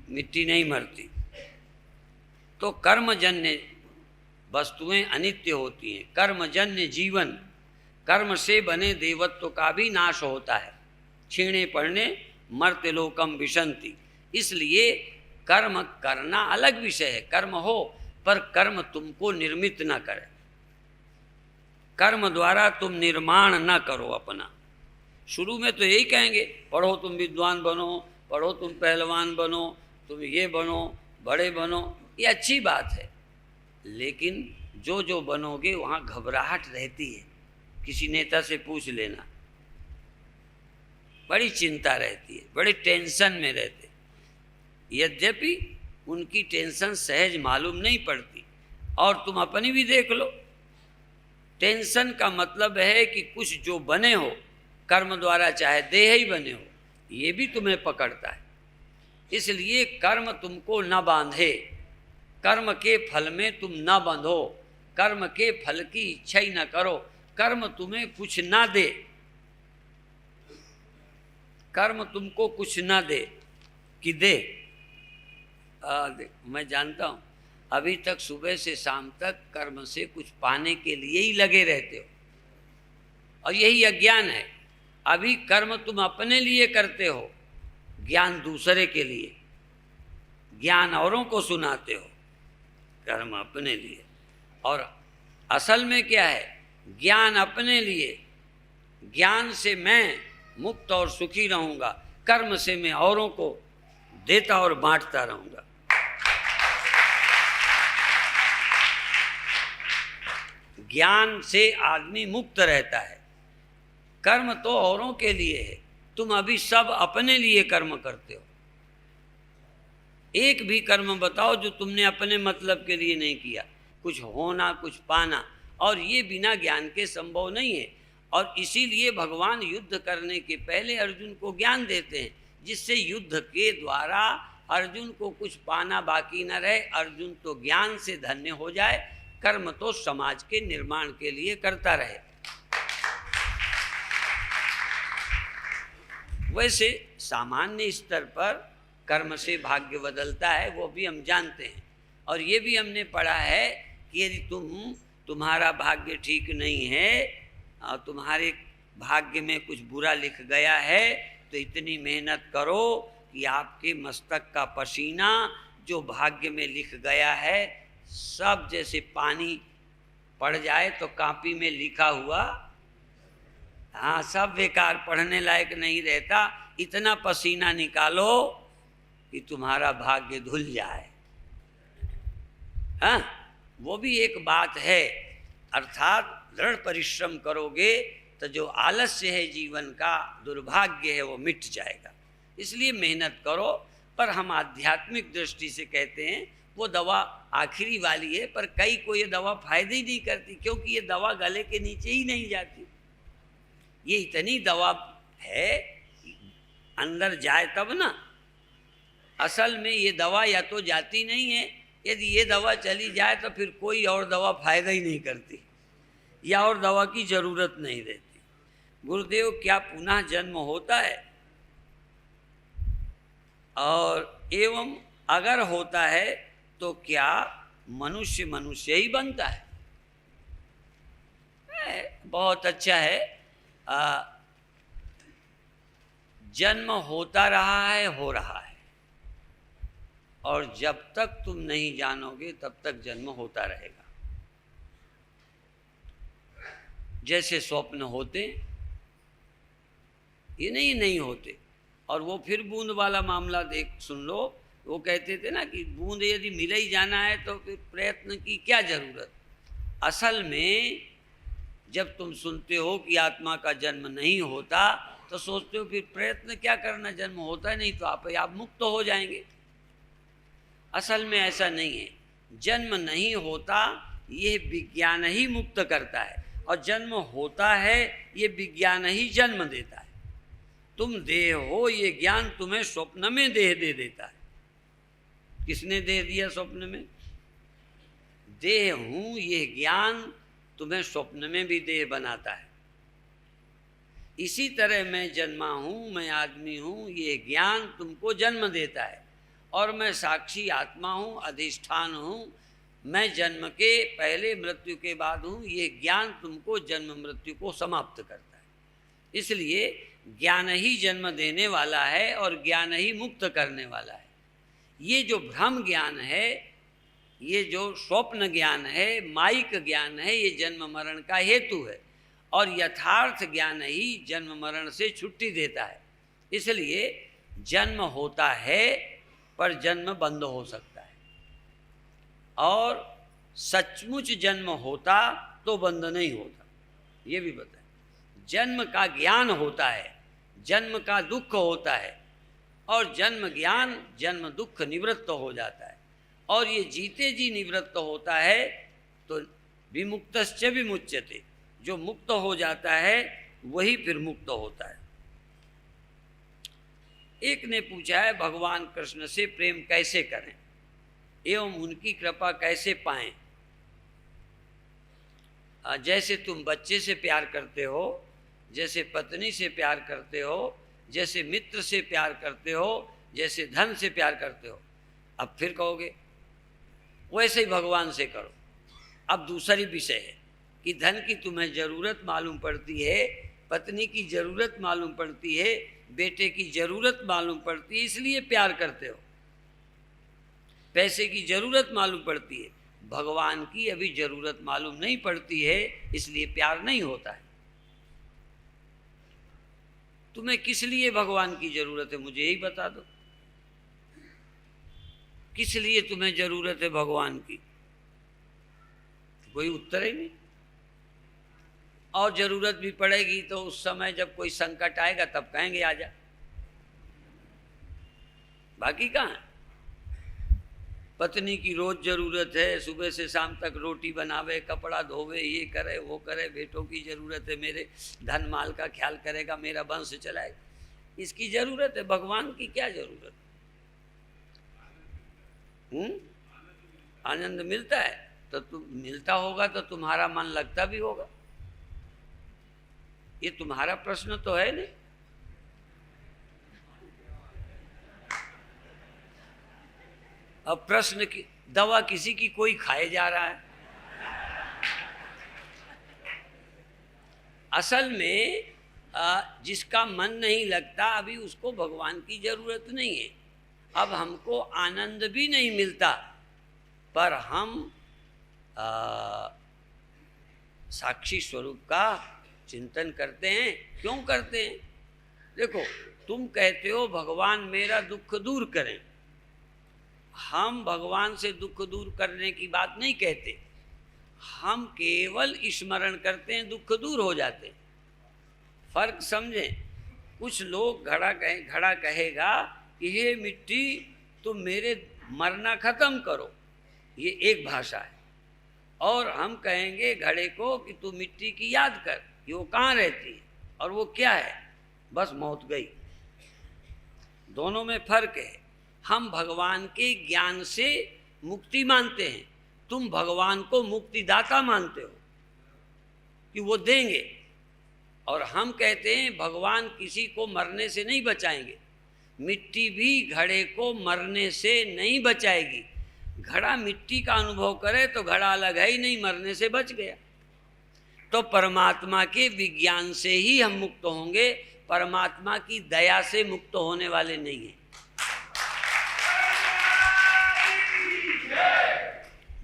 मिट्टी नहीं मरती। तो कर्मजन्य वस्तुएं अनित्य होती हैं। कर्मजन्य जीवन, कर्म से बने देवत्व का भी नाश होता है। क्षीणे पड़ने मर्त्य लोकम विशंति। इसलिए कर्म करना अलग विषय है, कर्म हो पर कर्म तुमको निर्मित न करे। कर्म द्वारा तुम निर्माण न करो अपना। शुरू में तो यही कहेंगे पढ़ो तुम विद्वान बनो, पढ़ो तुम पहलवान बनो, तुम ये बनो, बड़े बनो, ये अच्छी बात है। लेकिन जो जो बनोगे वहाँ घबराहट रहती है। किसी नेता से पूछ लेना, बड़ी चिंता रहती है, बड़े टेंशन में रहते। यद्यपि उनकी टेंशन सहज मालूम नहीं पड़ती। और तुम अपनी भी देख लो, टेंशन का मतलब है कि कुछ जो बने हो कर्म द्वारा, चाहे देह ही बने हो, ये भी तुम्हें पकड़ता है। इसलिए कर्म तुमको न बांधे, कर्म के फल में तुम न बंधो, कर्म के फल की इच्छा ही न करो। कर्म तुम्हें कुछ ना दे, कर्म तुमको कुछ ना दे कि दे। मैं जानता हूँ अभी तक सुबह से शाम तक कर्म से कुछ पाने के लिए ही लगे रहते हो, और यही अज्ञान है। अभी कर्म तुम अपने लिए करते हो, ज्ञान दूसरे के लिए, ज्ञान औरों को सुनाते हो, कर्म अपने लिए। और असल में क्या है, ज्ञान अपने लिए, ज्ञान से मैं मुक्त और सुखी रहूंगा, कर्म से मैं औरों को देता और बांटता रहूंगा। ज्ञान से आदमी मुक्त रहता है। कर्म तो औरों के लिए है, तुम अभी सब अपने लिए कर्म करते हो। एक भी कर्म बताओ जो तुमने अपने मतलब के लिए नहीं किया, कुछ होना कुछ पाना, और ये बिना ज्ञान के संभव नहीं है। और इसीलिए भगवान युद्ध करने के पहले अर्जुन को ज्ञान देते हैं, जिससे युद्ध के द्वारा अर्जुन को कुछ पाना बाकी न रहे, अर्जुन तो ज्ञान से धन्य हो जाए, कर्म तो समाज के निर्माण के लिए करता रहे। वैसे सामान्य स्तर पर कर्म से भाग्य बदलता है, वो भी हम जानते हैं। और ये भी हमने पढ़ा है कि यदि तुम्हारा भाग्य ठीक नहीं है और तुम्हारे भाग्य में कुछ बुरा लिख गया है, तो इतनी मेहनत करो कि आपके मस्तक का पसीना जो भाग्य में लिख गया है सब जैसे पानी पड़ जाए तो कॉपी में लिखा हुआ, हाँ, सब बेकार, पढ़ने लायक नहीं रहता। इतना पसीना निकालो कि तुम्हारा भाग्य धुल जाए। हाँ, वो भी एक बात है। अर्थात दृढ़ परिश्रम करोगे तो जो आलस्य है जीवन का, दुर्भाग्य है, वो मिट जाएगा। इसलिए मेहनत करो। पर हम आध्यात्मिक दृष्टि से कहते हैं वो दवा आखिरी वाली है, पर कई को ये दवा फायदे ही नहीं करती, क्योंकि ये दवा गले के नीचे ही नहीं जाती। ये इतनी दवा है, अंदर जाए तब ना। असल में ये दवा या तो जाती नहीं है, यदि ये दवा चली जाए तो फिर कोई और दवा फायदा ही नहीं करती, या और दवा की जरूरत नहीं रहती। गुरुदेव, क्या पुनः जन्म होता है? और एवं अगर होता है तो क्या मनुष्य मनुष्य ही बनता है? बहुत अच्छा है। जन्म होता रहा है, हो रहा है, और जब तक तुम नहीं जानोगे तब तक जन्म होता रहेगा। जैसे स्वप्न होते, ये नहीं होते। और वो फिर बूंद वाला मामला सुन लो। वो कहते थे ना कि बूंद यदि मिल ही जाना है तो फिर प्रयत्न की क्या जरूरत। असल में जब तुम सुनते हो कि आत्मा का जन्म नहीं होता तो सोचते हो फिर प्रयत्न क्या करना, जन्म होता नहीं तो आप मुक्त हो जाएंगे। असल में ऐसा नहीं है। जन्म नहीं होता, ये विज्ञान ही मुक्त करता है, और जन्म होता है, ये विज्ञान ही जन्म देता है। तुम देह हो, ये ज्ञान तुम्हें स्वप्न में देह दे देता है। किसने दे दिया स्वप्न में? देह हूं, ये ज्ञान तुम्हें स्वप्न में भी देह बनाता है। इसी तरह मैं जन्मा हूँ, मैं आदमी हूँ, ये ज्ञान तुमको जन्म देता है। और मैं साक्षी आत्मा हूँ, अधिष्ठान हूँ, मैं जन्म के पहले मृत्यु के बाद हूँ, ये ज्ञान तुमको जन्म मृत्यु को समाप्त करता है। इसलिए ज्ञान ही जन्म देने वाला है और ज्ञान ही मुक्त करने वाला है। ये जो भ्रम ज्ञान है, ये जो स्वप्न ज्ञान है, माइक ज्ञान है, ये जन्म मरण का हेतु है, और यथार्थ ज्ञान ही जन्म मरण से छुट्टी देता है। इसलिए जन्म होता है पर जन्म बंद हो सकता है, और सचमुच जन्म होता तो बंद नहीं होता। ये भी बताएं। जन्म का ज्ञान होता है, जन्म का दुख होता है, और जन्म ज्ञान जन्म दुख निवृत्त हो जाता है। और ये जीते जी निवृत्त होता है तो विमुक्तश्च विमुच्यते, जो मुक्त हो जाता है वही फिर मुक्त होता है। एक ने पूछा है भगवान कृष्ण से प्रेम कैसे करें एवं उनकी कृपा कैसे पाएं। जैसे तुम बच्चे से प्यार करते हो, जैसे पत्नी से प्यार करते हो, जैसे मित्र से प्यार करते हो, जैसे धन से प्यार करते हो, अब फिर कहोगे वैसे ही भगवान से करो। अब दूसरी विषय है कि धन की तुम्हें ज़रूरत मालूम पड़ती है, पत्नी की ज़रूरत मालूम पड़ती है, बेटे की ज़रूरत मालूम पड़ती है, इसलिए प्यार करते हो। पैसे की ज़रूरत मालूम पड़ती है, भगवान की अभी जरूरत मालूम नहीं पड़ती है, इसलिए प्यार नहीं होता है। तुम्हें किस लिए भगवान की जरूरत है, मुझे यही बता दो। किस लिए तुम्हें जरूरत है भगवान की? कोई उत्तर ही नहीं। और जरूरत भी पड़ेगी तो उस समय जब कोई संकट आएगा तब कहेंगे आजा, बाकी कहाँ है? पत्नी की रोज जरूरत है, सुबह से शाम तक रोटी बनावे, कपड़ा धोवे, ये करे वो करे। बेटों की जरूरत है, मेरे धन माल का ख्याल करेगा, मेरा वंश चलाएगा, इसकी जरूरत है। भगवान की क्या जरूरत? आनंद मिलता है तो तुम मिलता होगा तो तुम्हारा मन लगता भी होगा। ये तुम्हारा प्रश्न तो है नहीं। अब प्रश्न की दवा किसी की कोई खाए जा रहा है। असल में जिसका मन नहीं लगता अभी उसको भगवान की जरूरत नहीं है। अब हमको आनंद भी नहीं मिलता पर हम साक्षी स्वरूप का चिंतन करते हैं। क्यों करते हैं? देखो, तुम कहते हो भगवान मेरा दुख दूर करें। हम भगवान से दुख दूर करने की बात नहीं कहते, हम केवल स्मरण करते हैं, दुख दूर हो जाते हैं। फर्क समझें। कुछ लोग घड़ा कहेगा कि हे मिट्टी तुम मेरे मरना खत्म करो, ये एक भाषा है। और हम कहेंगे घड़े को कि तू मिट्टी की याद कर कि वो कहाँ रहती है और वो क्या है, बस मौत गई। दोनों में फर्क है। हम भगवान के ज्ञान से मुक्ति मानते हैं, तुम भगवान को मुक्तिदाता मानते हो कि वो देंगे। और हम कहते हैं भगवान किसी को मरने से नहीं बचाएंगे। मिट्टी भी घड़े को मरने से नहीं बचाएगी। घड़ा मिट्टी का अनुभव करे तो घड़ा अलग है ही नहीं, मरने से बच गया। तो परमात्मा के विज्ञान से ही हम मुक्त होंगे, परमात्मा की दया से मुक्त होने वाले नहीं हैं।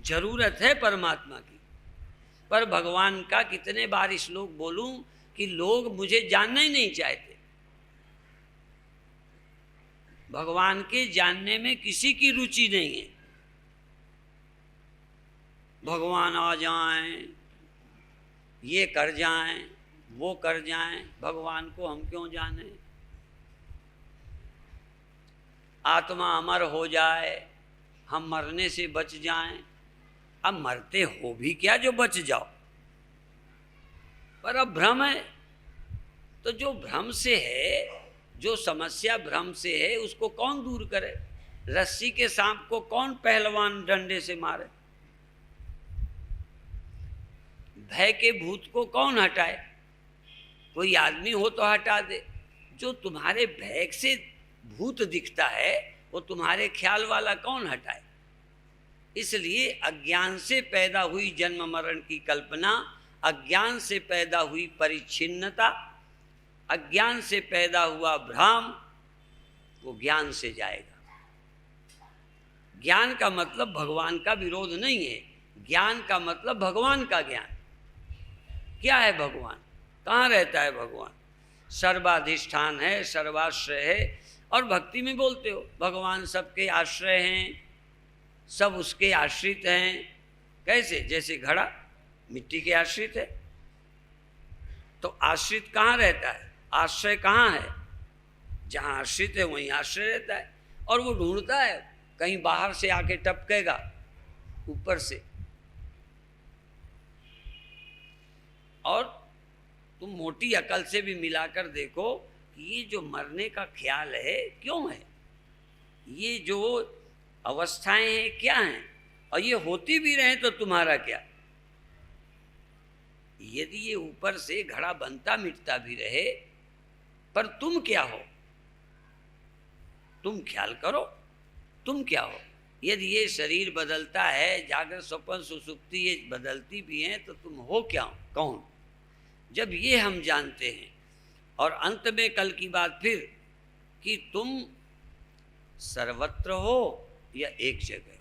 जरूरत है परमात्मा की, पर भगवान का कितने बार श्लोक बोलूं कि लोग मुझे जानना ही नहीं चाहते। भगवान के जानने में किसी की रुचि नहीं है। भगवान आ जाएं, ये कर जाएं, वो कर जाएं, भगवान को हम क्यों जाने? आत्मा अमर हो जाए, हम मरने से बच जाएं। अब मरते हो भी क्या जो बच जाओ? पर अब भ्रम है, तो जो भ्रम से है, जो समस्या भ्रम से है, उसको कौन दूर करे? रस्सी के सांप को कौन पहलवान डंडे से मारे? भय के भूत को कौन हटाए? कोई आदमी हो तो हटा दे। जो तुम्हारे भय से भूत दिखता है वो तुम्हारे ख्याल वाला कौन हटाए? इसलिए अज्ञान से पैदा हुई जन्म मरण की कल्पना, अज्ञान से पैदा हुई परिच्छिन्नता, अज्ञान से पैदा हुआ भ्रम, वो ज्ञान से जाएगा। ज्ञान का मतलब भगवान का विरोध नहीं है, ज्ञान का मतलब भगवान का ज्ञान। क्या है भगवान? कहाँ रहता है भगवान? सर्वाधिष्ठान है, सर्वाश्रय है। और भक्ति में बोलते हो भगवान सबके आश्रय हैं, सब उसके आश्रित हैं। कैसे? जैसे घड़ा मिट्टी के आश्रित है, तो आश्रित कहाँ रहता है? आश्रय कहाँ है? जहाँ आश्रित है वहीं आश्रय रहता है। और वो ढूंढता है, कहीं बाहर से आके टपकेगा ऊपर से। और तुम मोटी अकल से भी मिलाकर देखो कि ये जो मरने का ख्याल है क्यों है, ये जो अवस्थाएं हैं क्या हैं, और ये होती भी रहे तो तुम्हारा क्या? यदि ये ऊपर से घड़ा बनता मिटता भी रहे, पर तुम क्या हो? तुम ख्याल करो, तुम क्या हो? यदि ये शरीर बदलता है, जागृत स्वप्न सुसुप्ति ये बदलती भी हैं, तो तुम हो क्या, कौन? जब ये हम जानते हैं। और अंत में कल की बात फिर कि तुम सर्वत्र हो या एक जगह,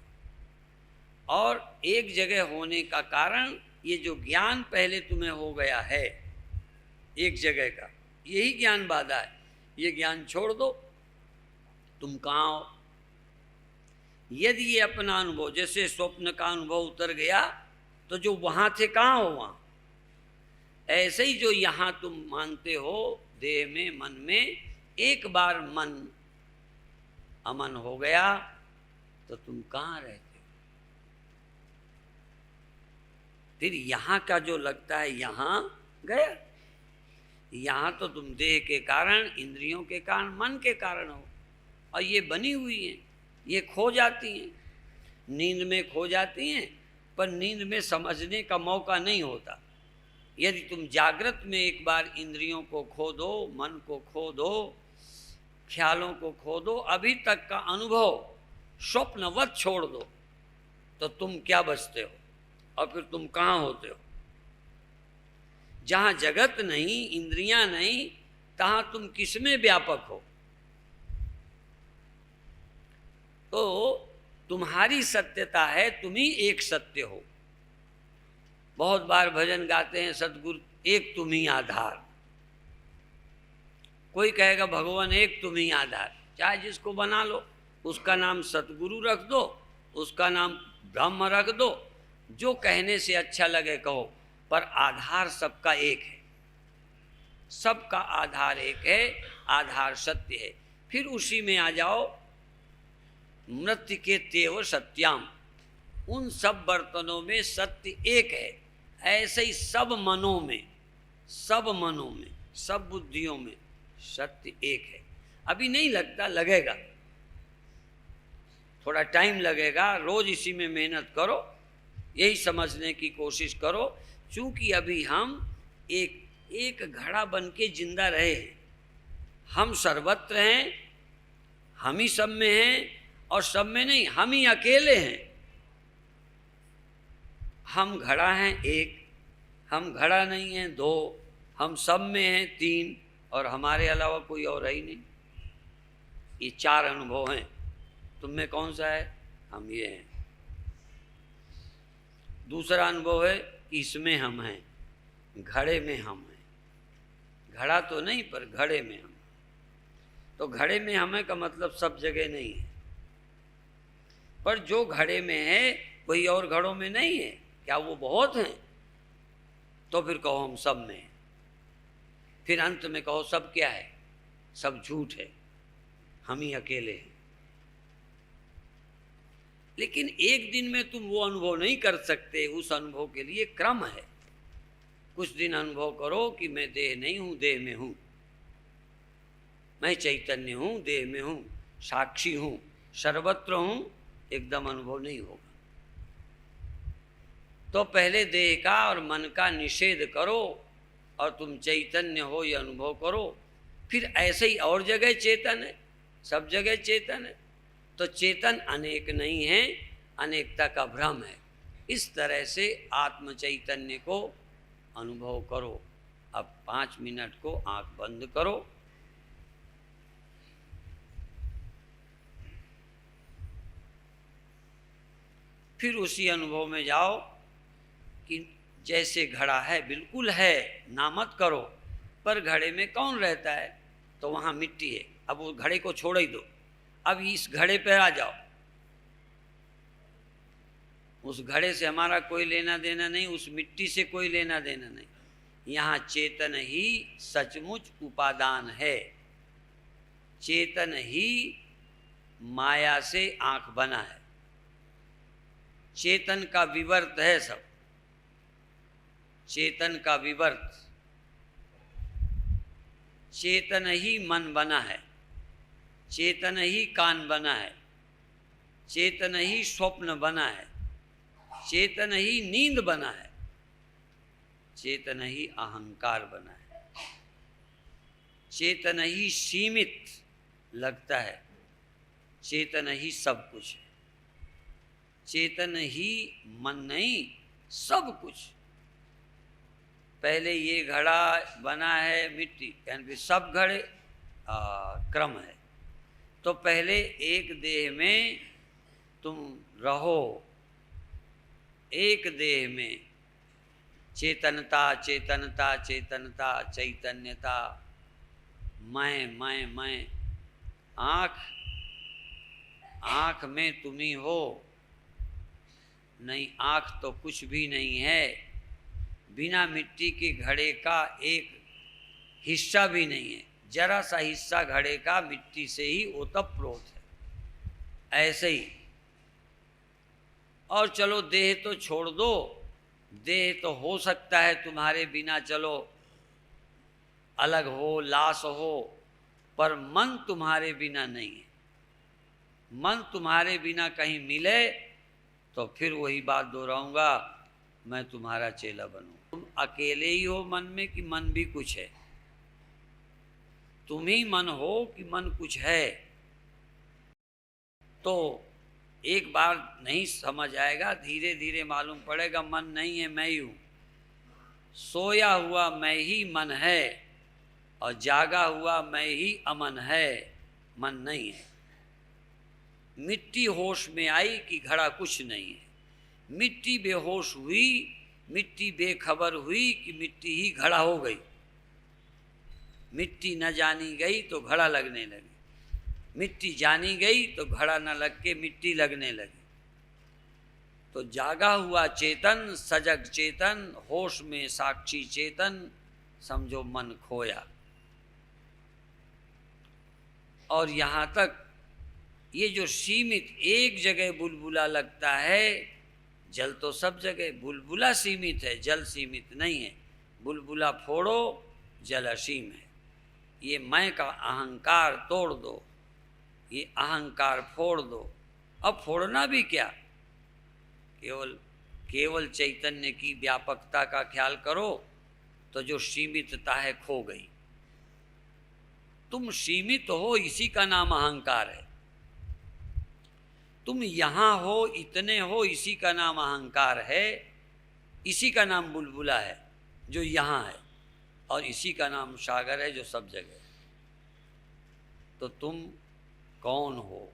और एक जगह होने का कारण ये जो ज्ञान पहले तुम्हें हो गया है एक जगह का, यही ज्ञान बाधा है। ये ज्ञान छोड़ दो, तुम कहाँ हो। यदि ये अपना अनुभव, जैसे स्वप्न का अनुभव उतर गया तो जो वहाँ थे कहाँ हो वहाँ, ऐसे ही जो यहाँ तुम मानते हो देह में, मन में, एक बार मन अमन हो गया तो तुम कहाँ रहते हो। फिर यहाँ का जो लगता है यहाँ गया। यहाँ तो तुम देह के कारण, इंद्रियों के कारण, मन के कारण हो, और ये बनी हुई हैं, ये खो जाती हैं, नींद में खो जाती हैं, पर नींद में समझने का मौका नहीं होता। यदि तुम जागृत में एक बार इंद्रियों को खो दो, मन को खो दो, ख्यालों को खो दो, अभी तक का अनुभव स्वप्नवत छोड़ दो, तो तुम क्या बचते हो और फिर तुम कहाँ होते हो। जहाँ जगत नहीं, इंद्रियां नहीं, तहाँ तुम किसमें व्यापक हो। तो तुम्हारी सत्यता है, तुम ही एक सत्य हो। बहुत बार भजन गाते हैं सतगुरु एक तुम ही आधार। कोई कहेगा भगवान एक तुम ही आधार, चाहे जिसको बना लो, उसका नाम सतगुरु रख दो, उसका नाम ब्रह्म रख दो, जो कहने से अच्छा लगे कहो, पर आधार सबका एक है। सबका आधार एक है, आधार सत्य है। फिर उसी में आ जाओ, मृत्यु के तेव सत्याम, उन सब बर्तनों में सत्य एक है। ऐसे ही सब मनों में, सब मनों में, सब बुद्धियों में सत्य एक है। अभी नहीं लगता, लगेगा, थोड़ा टाइम लगेगा। रोज इसी में मेहनत करो, यही समझने की कोशिश करो। चूंकि अभी हम एक घड़ा बन के जिंदा रहे हैं, हम सर्वत्र हैं, हम ही सब में हैं, और सब में नहीं, हम ही अकेले हैं। हम घड़ा हैं एक, हम घड़ा नहीं हैं दो, हम सब में हैं तीन, और हमारे अलावा कोई और है ही नहीं। ये चार अनुभव हैं। तुम में कौन सा है? हम ये हैं। दूसरा अनुभव है कि इसमें हम हैं, घड़े में हम हैं। घड़ा तो नहीं, पर घड़े में हम। तो घड़े में हमें का मतलब सब जगह नहीं है, पर जो घड़े में है वही और घड़ों में नहीं है। क्या वो बहुत हैं? तो फिर कहो हम सब में हैं। फिर अंत में कहो सब क्या है? सब झूठ है, हम ही अकेले हैं। लेकिन एक दिन में तुम वो अनुभव नहीं कर सकते। उस अनुभव के लिए क्रम है। कुछ दिन अनुभव करो कि मैं देह नहीं हूं, देह में हूं, मैं चैतन्य हूं, देह में हूं, साक्षी हूं, सर्वत्र हूं। एकदम अनुभव नहीं होगा। तो पहले देह का और मन का निषेध करो और तुम चैतन्य हो ये अनुभव करो। फिर ऐसे ही और जगह चेतन है, सब जगह चेतन है। तो चेतन अनेक नहीं है, अनेकता का भ्रम है। इस तरह से आत्म चैतन्य को अनुभव करो। अब 5 मिनट को आंख बंद करो। फिर उसी अनुभव में जाओ कि जैसे घड़ा है, बिल्कुल है, ना मत करो, पर घड़े में कौन रहता है? तो वहाँ मिट्टी है। अब वो घड़े को छोड़ ही दो, अब इस घड़े पर आ जाओ। उस घड़े से हमारा कोई लेना देना नहीं, उस मिट्टी से कोई लेना देना नहीं। यहाँ चेतन ही सचमुच उपादान है। चेतन ही माया से आंख बना है। चेतन का विवर्त है सब, चेतन का विवर्त। चेतन ही मन बना है, चेतन ही कान बना है, चेतन ही स्वप्न बना है, चेतन ही नींद बना है, चेतन ही अहंकार बना है, चेतन ही सीमित लगता है, चेतन ही सब कुछ है। चेतन ही मन नहीं, सब कुछ। पहले ये घड़ा बना है मिट्टी, यानी फिर सब घड़े क्रम है। तो पहले एक देह में तुम रहो, एक देह में चेतनता चेतनता चेतनता चैतन्यता, मैं आँख आँख में तुम ही हो। नहीं, आँख तो कुछ भी नहीं है, बिना मिट्टी के घड़े का एक हिस्सा भी नहीं है, जरा सा हिस्सा घड़े का मिट्टी से ही ओतप्रोत है। ऐसे ही और चलो देह तो छोड़ दो, देह तो हो सकता है तुम्हारे बिना चलो अलग हो, लाश हो, पर मन तुम्हारे बिना नहीं है। मन तुम्हारे बिना कहीं मिले तो फिर वही बात दोहराऊंगा, मैं तुम्हारा चेला बनूं। तुम अकेले ही हो मन में कि मन भी कुछ है? तुम ही मन हो कि मन कुछ है? तो एक बार नहीं समझ आएगा, धीरे धीरे मालूम पड़ेगा मन नहीं है, मैं ही हूँ। सोया हुआ मैं ही मन है और जागा हुआ मैं ही अमन है, मन नहीं है। मिट्टी होश में आई कि घड़ा कुछ नहीं है, मिट्टी बेहोश हुई, मिट्टी बेखबर हुई कि मिट्टी ही घड़ा हो गई। मिट्टी न जानी गई तो घड़ा लगने लगी, मिट्टी जानी गई तो घड़ा न लग के मिट्टी लगने लगी। तो जागा हुआ चेतन, सजग चेतन, होश में साक्षी चेतन, समझो मन खोया। और यहाँ तक ये जो सीमित एक जगह बुलबुला लगता है, जल तो सब जगह, बुलबुला सीमित है, जल सीमित नहीं है। बुलबुला फोड़ो, जल असीम है। ये मैं का अहंकार तोड़ दो, ये अहंकार फोड़ दो। अब फोड़ना भी क्या, केवल चैतन्य की व्यापकता का ख्याल करो तो जो सीमितता है खो गई। तुम सीमित हो, इसी का नाम अहंकार है। तुम यहाँ हो, इतने हो, इसी का नाम अहंकार है। इसी का नाम बुलबुला है जो यहाँ है, और इसी का नाम सागर है जो सब जगह है। तो तुम कौन हो?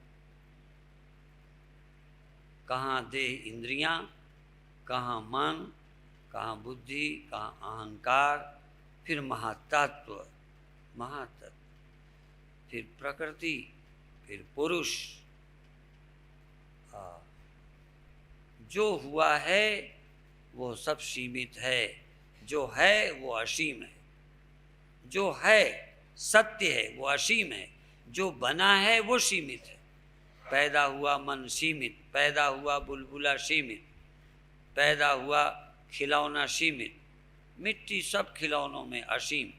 कहाँ देह इंद्रियां, कहाँ मन, कहाँ बुद्धि, कहाँ अहंकार, फिर महातत्व, महातत्व, फिर प्रकृति, फिर पुरुष। जो हुआ है वो सब सीमित है, जो है वो असीम है। जो है सत्य है वो असीम है, जो बना है वो सीमित है। पैदा हुआ मन सीमित, पैदा हुआ बुलबुला सीमित, पैदा हुआ खिलौना सीमित, मिट्टी सब खिलौनों में असीम।